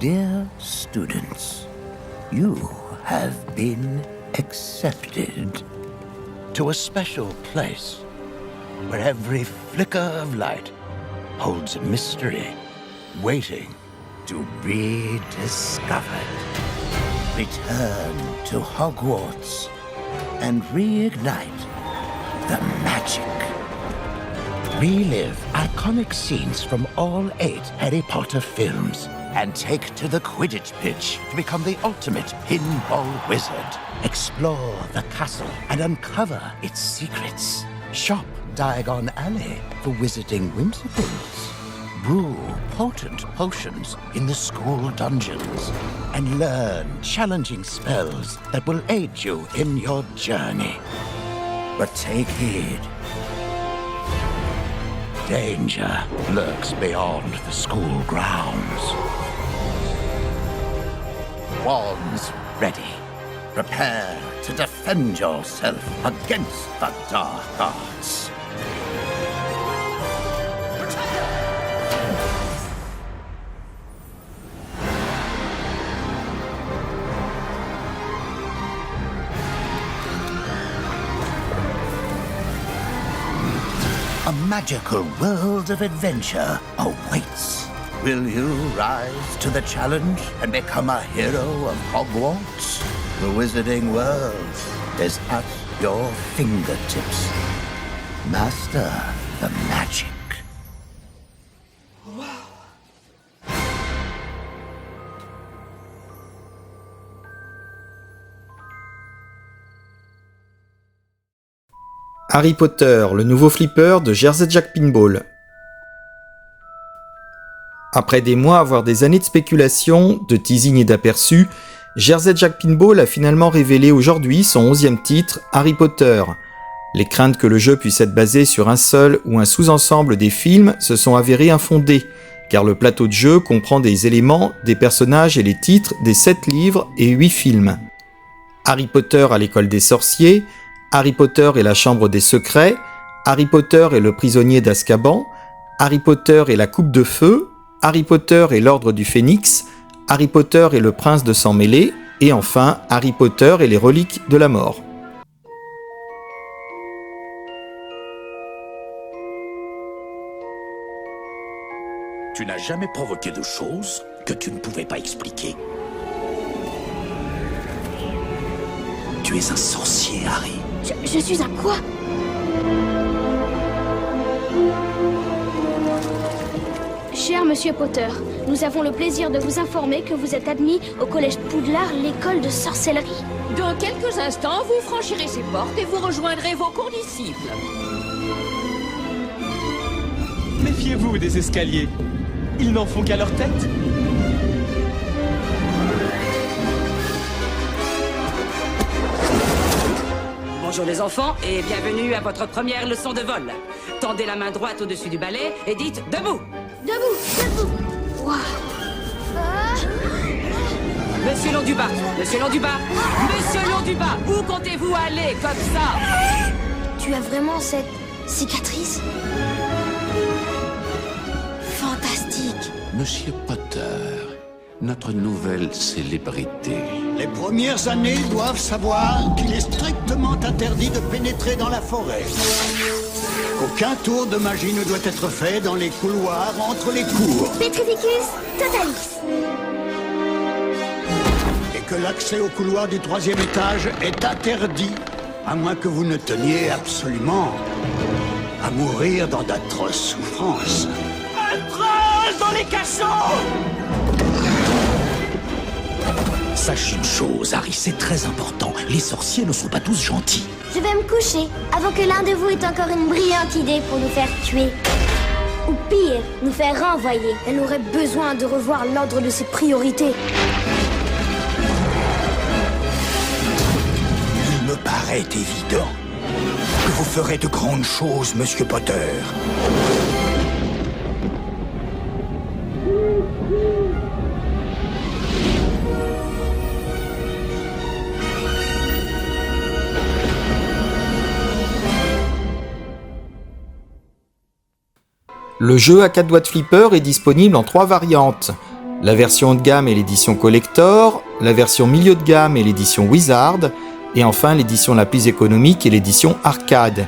Dear students, you have been accepted to a special place where every flicker of light holds a mystery waiting to be discovered. Return to Hogwarts and reignite the magic. Relive iconic scenes from all 8 Harry Potter films and take to the Quidditch pitch to become the ultimate pinball wizard. Explore the castle and uncover its secrets. Shop Diagon Alley for wizarding whimsicables. Brew potent potions in the school dungeons and learn challenging spells that will aid you in your journey. But take heed. Danger lurks beyond the school grounds. Wands ready. Prepare to defend yourself against the dark arts. A magical world of adventure awaits. Will you rise to the challenge and become a hero of Hogwarts? The wizarding world is at your fingertips. Master the magic. Harry Potter, le nouveau flipper de Jersey Jack Pinball. Après des mois, voire des années de spéculation, de teasing et d'aperçus, Jersey Jack Pinball a finalement révélé aujourd'hui son 11e titre, Harry Potter. Les craintes que le jeu puisse être basé sur un seul ou un sous-ensemble des films se sont avérées infondées, car le plateau de jeu comprend des éléments, des personnages et les titres des 7 livres et 8 films. Harry Potter à l'école des sorciers, Harry Potter et la chambre des secrets, Harry Potter et le prisonnier d'Azkaban, Harry Potter et la coupe de feu, Harry Potter et l'ordre du Phénix, Harry Potter et le prince de sang mêlé, et enfin Harry Potter et les reliques de la mort. Tu n'as jamais provoqué de choses que tu ne pouvais pas expliquer. Tu es un sorcier, Harry. Je suis un quoi? Cher Monsieur Potter, nous avons le plaisir de vous informer que vous êtes admis au collège Poudlard, l'école de sorcellerie. Dans quelques instants, vous franchirez ces portes et vous rejoindrez vos condisciples. Méfiez-vous des escaliers. Ils n'en font qu'à leur tête. Bonjour les enfants et bienvenue à votre première leçon de vol. Tendez la main droite au-dessus du balai et dites « Debout ». Debout. Wow. Monsieur Londubat, Monsieur Londubat, Monsieur Londubat, où comptez-vous aller comme ça? Tu as vraiment cette cicatrice? Fantastique. Monsieur Potter, notre nouvelle célébrité. Les premières années doivent savoir qu'il est strictement interdit de pénétrer dans la forêt. Aucun tour de magie ne doit être fait dans les couloirs entre les cours. Petrificus totalis. Et que l'accès au couloir du 3e étage est interdit, à moins que vous ne teniez absolument à mourir dans d'atroces souffrances. Atroce dans les cachots! Sache une chose, Harry, c'est très important. Les sorciers ne sont pas tous gentils. Je vais me coucher avant que l'un de vous ait encore une brillante idée pour nous faire tuer. Ou pire, nous faire renvoyer. Elle aurait besoin de revoir l'ordre de ses priorités. Il me paraît évident que vous ferez de grandes choses, Monsieur Potter. Le jeu à 4 doigts de flipper est disponible en 3 variantes. La version haut de gamme est l'édition Collector, la version milieu de gamme est l'édition Wizard, et enfin l'édition la plus économique est l'édition Arcade.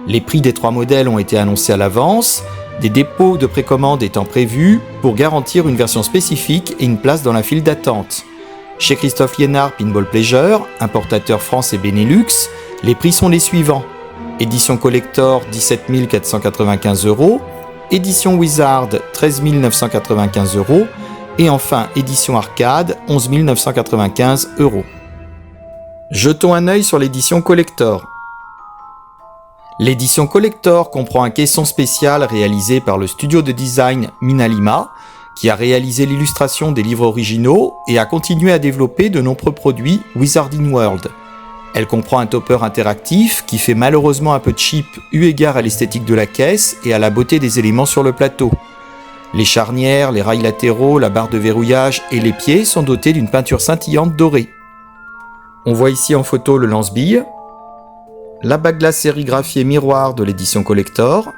Les prix des 3 modèles ont été annoncés à l'avance, des dépôts de précommande étant prévus pour garantir une version spécifique et une place dans la file d'attente. Chez Christophe Liénard Pinball Pleasure, importateur France et Benelux, les prix sont les suivants. Édition Collector 17 495 €, édition Wizard 13 995 € et enfin édition Arcade 11 995 €. Jetons un œil sur l'édition Collector. L'édition Collector comprend un caisson spécial réalisé par le studio de design Minalima, qui a réalisé l'illustration des livres originaux et a continué à développer de nombreux produits Wizarding World. Elle comprend un topper interactif qui fait malheureusement un peu cheap eu égard à l'esthétique de la caisse et à la beauté des éléments sur le plateau. Les charnières, les rails latéraux, la barre de verrouillage et les pieds sont dotés d'une peinture scintillante dorée. On voit ici en photo le lance-bille, la bague glace sérigraphiée miroir de l'édition Collector.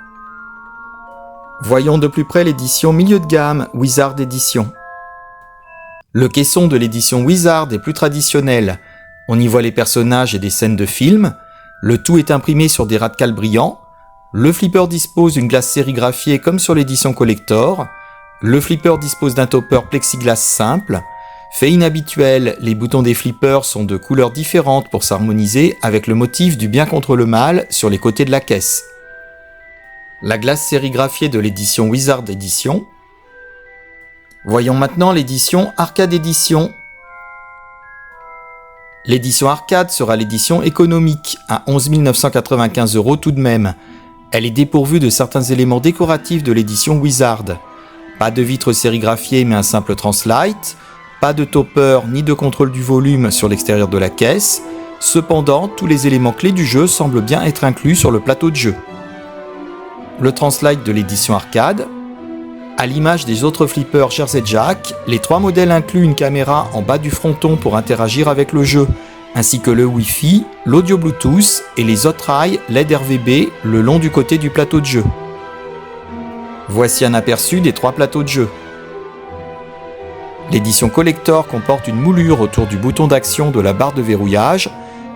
Voyons de plus près l'édition milieu de gamme Wizard Edition. Le caisson de l'édition Wizard est plus traditionnel. On y voit les personnages et des scènes de films. Le tout est imprimé sur des ras de cale brillants. Le flipper dispose d'une glace sérigraphiée comme sur l'édition Collector. Le flipper dispose d'un topper plexiglas simple. Fait inhabituel, les boutons des flippers sont de couleurs différentes pour s'harmoniser avec le motif du bien contre le mal sur les côtés de la caisse. La glace sérigraphiée de l'édition Wizard Edition. Voyons maintenant l'édition Arcade Edition. L'édition Arcade sera l'édition économique, à 11 995 € tout de même. Elle est dépourvue de certains éléments décoratifs de l'édition Wizard. Pas de vitre sérigraphiée mais un simple translight. Pas de topper ni de contrôle du volume sur l'extérieur de la caisse. Cependant, tous les éléments clés du jeu semblent bien être inclus sur le plateau de jeu. Le translight de l'édition Arcade. À l'image des autres flippers Jersey Jack, les 3 modèles incluent une caméra en bas du fronton pour interagir avec le jeu, ainsi que le Wi-Fi, l'audio Bluetooth et les autres rails LED RVB le long du côté du plateau de jeu. Voici un aperçu des 3 plateaux de jeu. L'édition Collector comporte une moulure autour du bouton d'action de la barre de verrouillage,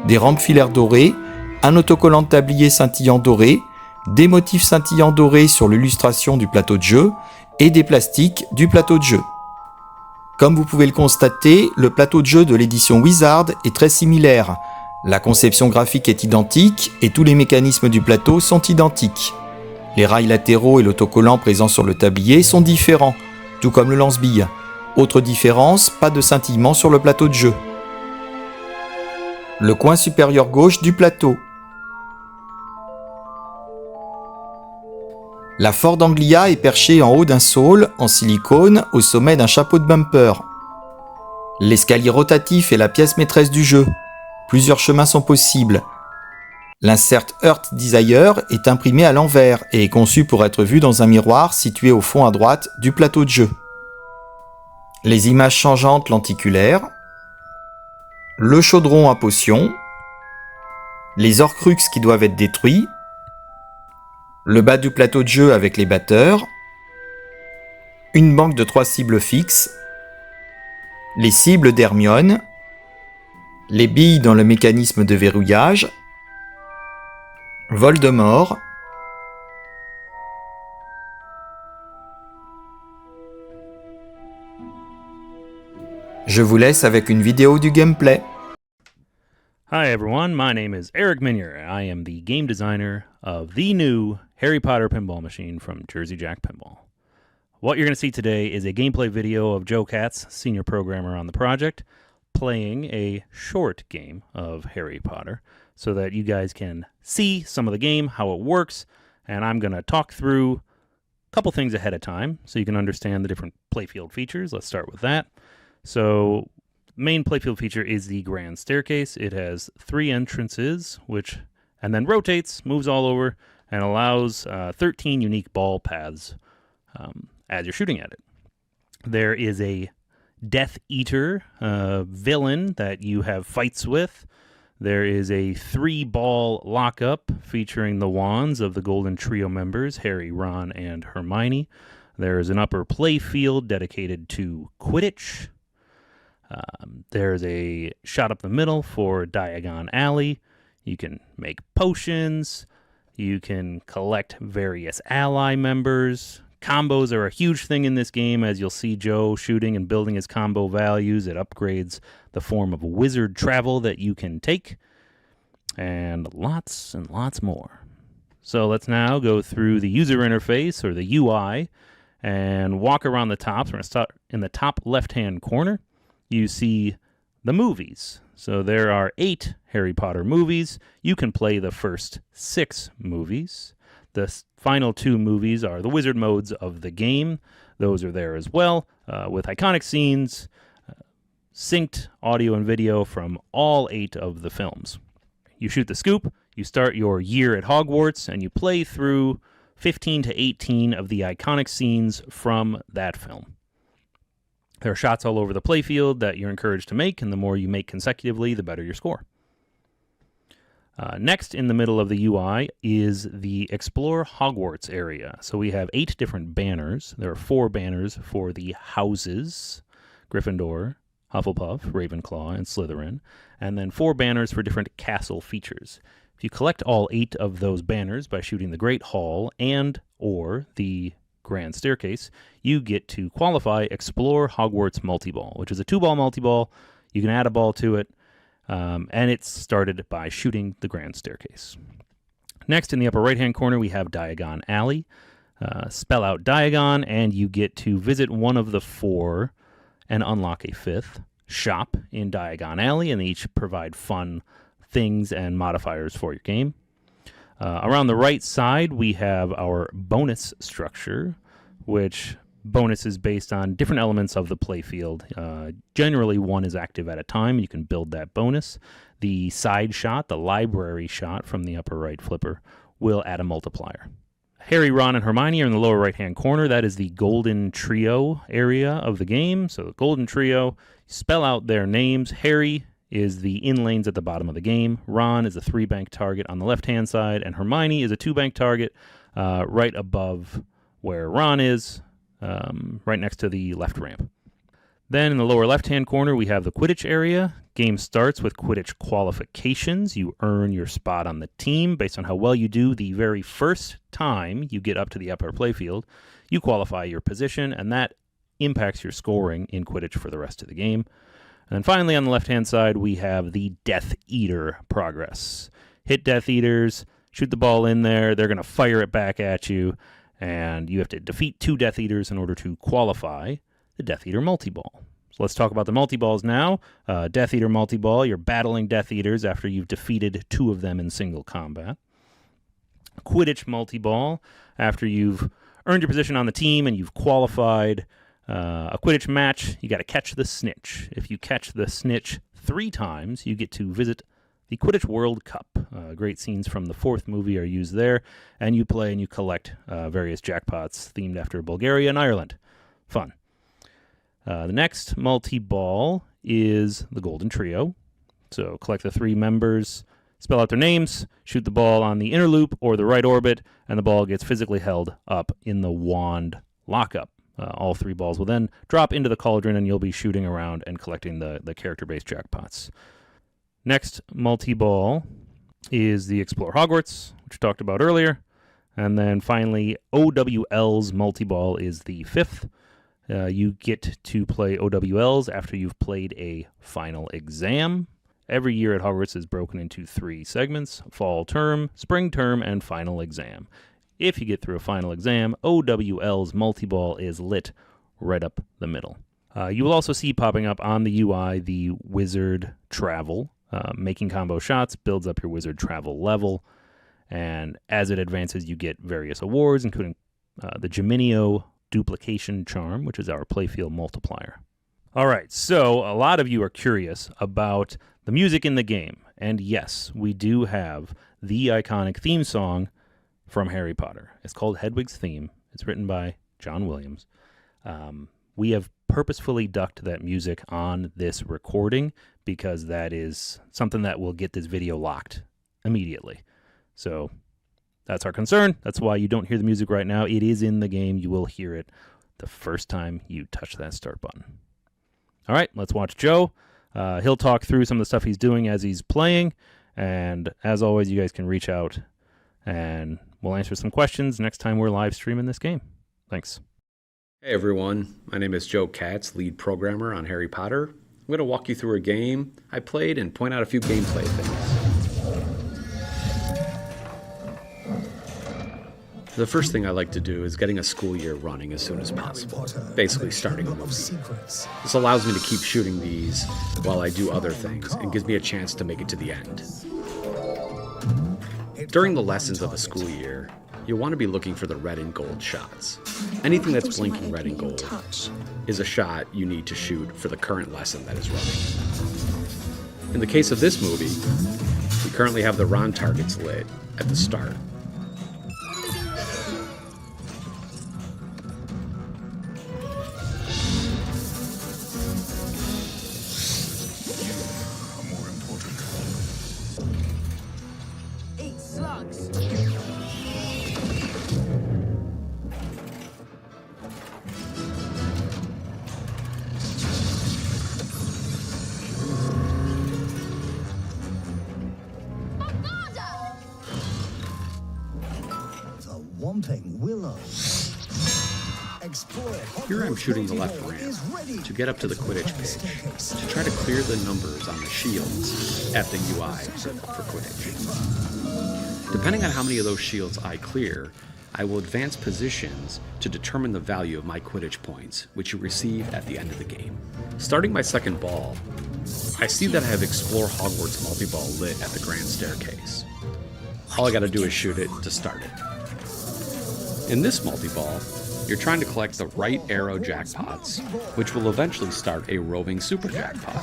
des rampes filaires dorées, un autocollant de tablier scintillant doré, des motifs scintillants dorés sur l'illustration du plateau de jeu et des plastiques du plateau de jeu. Comme vous pouvez le constater, le plateau de jeu de l'édition Wizard est très similaire. La conception graphique est identique et tous les mécanismes du plateau sont identiques. Les rails latéraux et l'autocollant présents sur le tablier sont différents, tout comme le lance-bille. Autre différence, pas de scintillement sur le plateau de jeu. Le coin supérieur gauche du plateau. La Ford Anglia est perchée en haut d'un saule en silicone au sommet d'un chapeau de bumper. L'escalier rotatif est la pièce maîtresse du jeu. Plusieurs chemins sont possibles. L'insert Earth Desire est imprimé à l'envers et est conçu pour être vu dans un miroir situé au fond à droite du plateau de jeu. Les images changeantes lenticulaires, le chaudron à potion, les Horcrux qui doivent être détruits, le bas du plateau de jeu avec les batteurs, une banque de 3 cibles fixes, les cibles d'Hermione, les billes dans le mécanisme de verrouillage, Voldemort, je vous laisse avec une vidéo du gameplay. Hi everyone, my name is Eric Minier. I am the game designer of the new Harry Potter pinball machine from Jersey Jack Pinball. What you're going to see today is a gameplay video of Joe Katz, senior programmer on the project, playing a short game of Harry Potter so that you guys can see some of the game, how it works, and I'm going to talk through a couple things ahead of time so you can understand the different playfield features. Let's start with that. So, main playfield feature is the grand staircase. It has 3 entrances, and then rotates, moves all over, and allows 13 unique ball paths as you're shooting at it. There is a Death Eater villain that you have fights with. There is a 3-ball lockup featuring the wands of the Golden Trio members, Harry, Ron, and Hermione. There's an upper play field dedicated to Quidditch. There's a shot up the middle for Diagon Alley. You can make potions. You can collect various ally members. Combos are a huge thing in this game, as you'll see Joe shooting and building his combo values. It upgrades the form of wizard travel that you can take. And lots more. So let's now go through the user interface, or the UI, and walk around the top. So we're going to start in the top left-hand corner. You see the movies. So there are 8 Harry Potter movies. You can play the first 6 movies. The final 2 movies are the wizard modes of the game. Those are there as well, with iconic scenes, synced audio and video from all 8 of the films. You shoot the scoop, you start your year at Hogwarts, and you play through 15 to 18 of the iconic scenes from that film. There are shots all over the playfield that you're encouraged to make, and the more you make consecutively, the better your score. Next, in the middle of the UI, is the Explore Hogwarts area. So we have 8 different banners. There are 4 banners for the houses: Gryffindor, Hufflepuff, Ravenclaw, and Slytherin, and then 4 banners for different castle features. If you collect all 8 of those banners by shooting the Great Hall and or the Grand Staircase, you get to qualify Explore Hogwarts Multiball, which is a 2-ball multiball. You can add a ball to it, and it's started by shooting the Grand Staircase. Next, in the upper right-hand corner, we have Diagon Alley. Spell out Diagon, and you get to visit one of the 4 and unlock a 5th shop in Diagon Alley, and they each provide fun things and modifiers for your game. Around the right side, we have our bonus structure, which bonus is based on different elements of the playfield. Generally, 1 is active at a time. You can build that bonus. The side shot, the library shot from the upper right flipper, will add a multiplier. Harry, Ron, and Hermione are in the lower right-hand corner. That is the Golden Trio area of the game. So the Golden Trio, spell out their names. Harry is the in lanes at the bottom of the game. Ron is a 3-bank target on the left-hand side, and Hermione is a 2-bank target right above where Ron is, right next to the left ramp. Then in the lower left-hand corner, we have the Quidditch area. Game starts with Quidditch qualifications. You earn your spot on the team based on how well you do the very first time you get up to the upper playfield. You qualify your position, and that impacts your scoring in Quidditch for the rest of the game. And then finally, on the left-hand side, we have the Death Eater progress. Hit Death Eaters, shoot the ball in there, they're going to fire it back at you, and you have to defeat 2 Death Eaters in order to qualify the Death Eater multi-ball. So let's talk about the multi-balls now. Death Eater multi-ball, you're battling Death Eaters after you've defeated 2 of them in single combat. Quidditch multi-ball, after you've earned your position on the team and you've qualified a Quidditch match, you got to catch the snitch. If you catch the snitch 3 times, you get to visit the Quidditch World Cup. Great scenes from the 4th movie are used there, and you play and you collect various jackpots themed after Bulgaria and Ireland. Fun. The next multi-ball is the Golden Trio. So collect the 3 members, spell out their names, shoot the ball on the inner loop or the right orbit, and the ball gets physically held up in the wand lockup. All 3 balls will then drop into the cauldron, and you'll be shooting around and collecting the character-based jackpots. Next multi-ball is the Explore Hogwarts, which we talked about earlier. And then finally, OWL's multi-ball is the 5th. You get to play OWLs after you've played a final exam. Every year at Hogwarts is broken into 3 segments: fall term, spring term, and final exam. If you get through a final exam, OWL's multi-ball is lit right up the middle. You will also see popping up on the UI the wizard travel. Making combo shots builds up your wizard travel level, and as it advances, you get various awards, including the Geminio duplication charm, which is our playfield multiplier. All right, so a lot of you are curious about the music in the game, and yes, we do have the iconic theme song from Harry Potter. It's called Hedwig's Theme. It's written by John Williams. We have purposefully ducked that music on this recording because that is something that will get this video locked immediately. So That's our concern. That's why you don't hear the music right now. It is in the game. You will hear it the first time you touch that start button. All right, let's watch Joe. He'll talk through some of the stuff he's doing as he's playing. And as always, you guys can reach out and we'll answer some questions next time we're live streaming this game. Thanks. Hey everyone, my name is Joe Katz, lead programmer on Harry Potter. I'm going to walk you through a game I played and point out a few gameplay things. The first thing I like to do is getting a school year running as soon as possible, basically starting a movie. This allows me to keep shooting these while I do other things and gives me a chance to make it to the end. During the lessons of a school year, you'll want to be looking for the red and gold shots. Anything that's blinking red and gold is a shot you need to shoot for the current lesson that is running. In the case of this movie, we currently have the Ron targets lit at the start. Here I'm shooting the left ramp to get up to the Quidditch pitch, to try to clear the numbers on the shields at the UI for Quidditch. Depending on how many of those shields I clear, I will advance positions to determine the value of my Quidditch points, which you receive at the end of the game. Starting my second ball, I see that I have Explore Hogwarts multi-ball lit at the grand staircase. All I gotta do is shoot it to start it. In this multi-ball, you're trying to collect the right arrow jackpots, which will eventually start a roving super jackpot.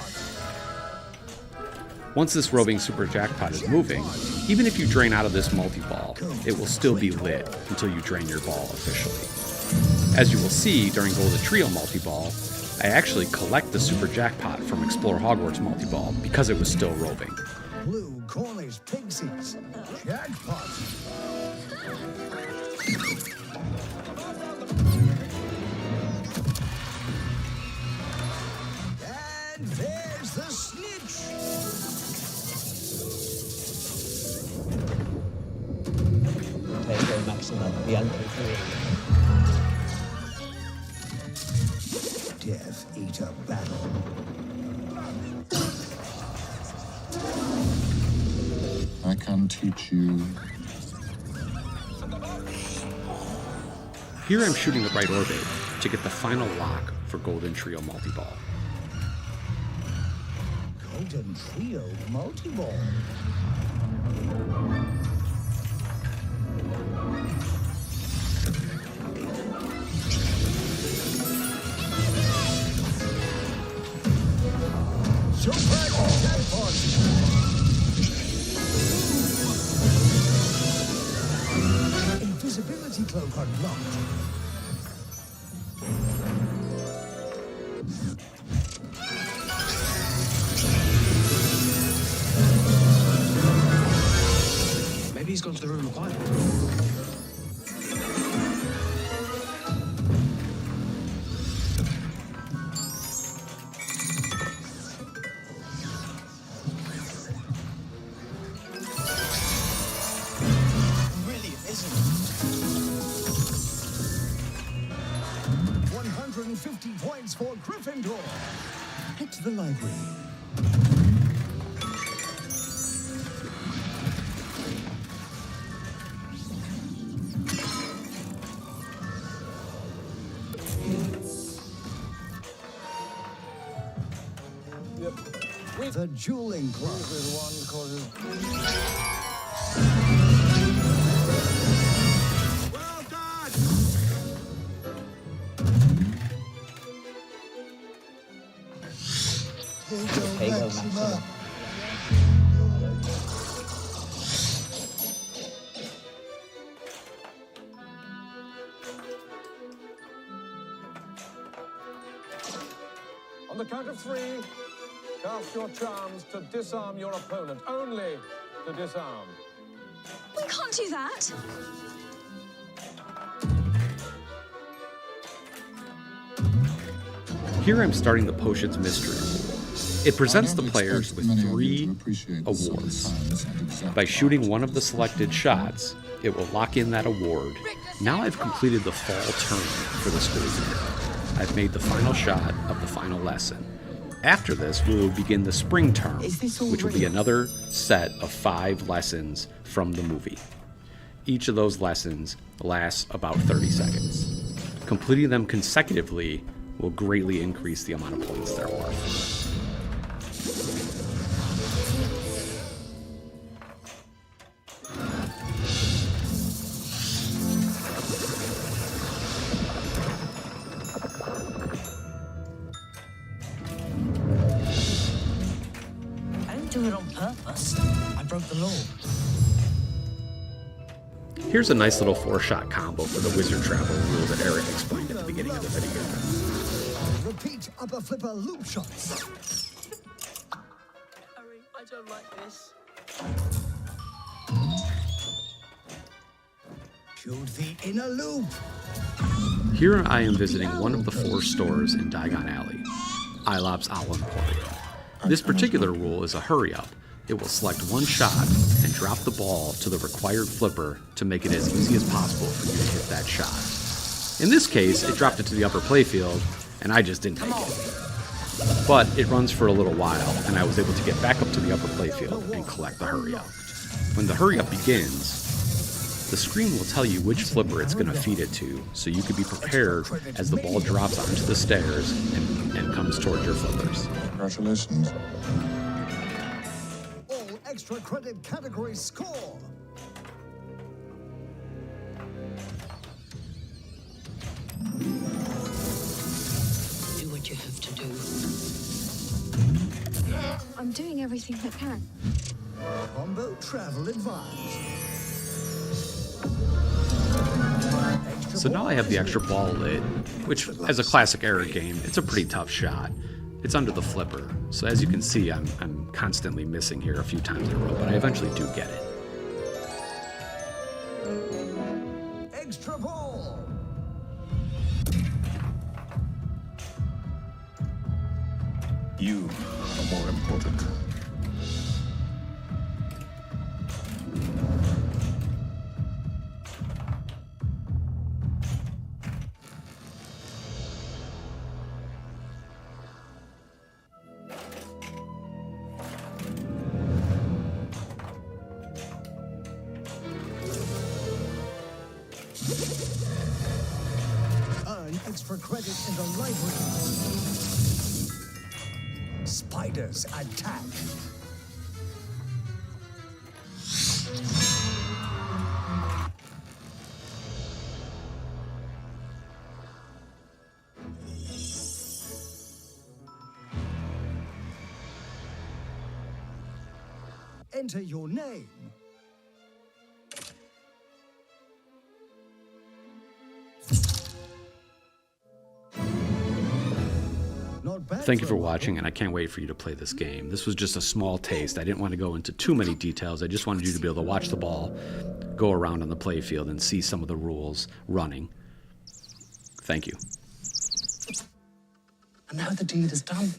Once this roving super jackpot is moving, even if you drain out of this multi-ball, it will still be lit until you drain your ball officially. As you will see during Golden Trio multi-ball, I actually collect the super jackpot from Explore Hogwarts multi-ball because it was still roving. Blue Cornish Pixies jackpot. And there's the snitch. Tango maximum, the uncontrolled. Death Eater battle. I can teach you. Here I'm shooting the right orbit to get the final lock for Golden Trio multi-ball. Golden Trio multi-ball. Invisibility cloak unlocked. Maybe he's gone to the room quiet. Brilliant, isn't it? 150 points for Gryffindor. Head to the library. The Dueling Club. Well done! Tango maximum. On the count of three, cast your charms to disarm your opponent. Only to disarm. We can't can't do that. Here I'm starting the Potions Mystery. It presents the players with 3 awards. By shooting one of the selected shots, it will lock in that award. Now I've completed the fall term for the school year. I've made the final shot of the final lesson. After this, we will begin the spring term, which will be another set of 5 lessons from the movie. Each of those lessons lasts about 30 seconds. Completing them consecutively will greatly increase the amount of points they're worth. I didn't do it on purpose. I broke the law. Here's a nice little 4-shot combo for the wizard travel rule that Eric explained at the beginning of the video. Repeat upper flipper loop shots. Harry, I don't like this. Shoot the inner loop. Here I am visiting one of the 4 stores in Diagon Alley, Ilop's Owl Emporium. This particular rule is a hurry-up. It will select one shot and drop the ball to the required flipper to make it as easy as possible for you to hit that shot. In this case, it dropped it to the upper playfield, and I just didn't make it. But it runs for a little while, and I was able to get back up to the upper playfield and collect the hurry-up. When the hurry-up begins, the screen will tell you which flipper it's going to feed it to, so you can be prepared as the ball drops onto the stairs and comes towards your flippers. Congratulations. All extra credit category score. Do what you have to do. I'm doing everything I can. Combo travel advised. So now I have the extra ball lid, which, as a classic Eric game, it's a pretty tough shot. It's under the flipper, so as you can see, I'm constantly missing here a few times in a row, but I eventually do get it. Extra ball. You are more important. Earn extra credit in the library. Spiders attack. Enter your name. Thank you for watching, and I can't wait for you to play this game. This was just a small taste. I didn't want to go into too many details. I just wanted you to be able to watch the ball, go around on the playfield, and see some of the rules running. Thank you. And now the deed is done.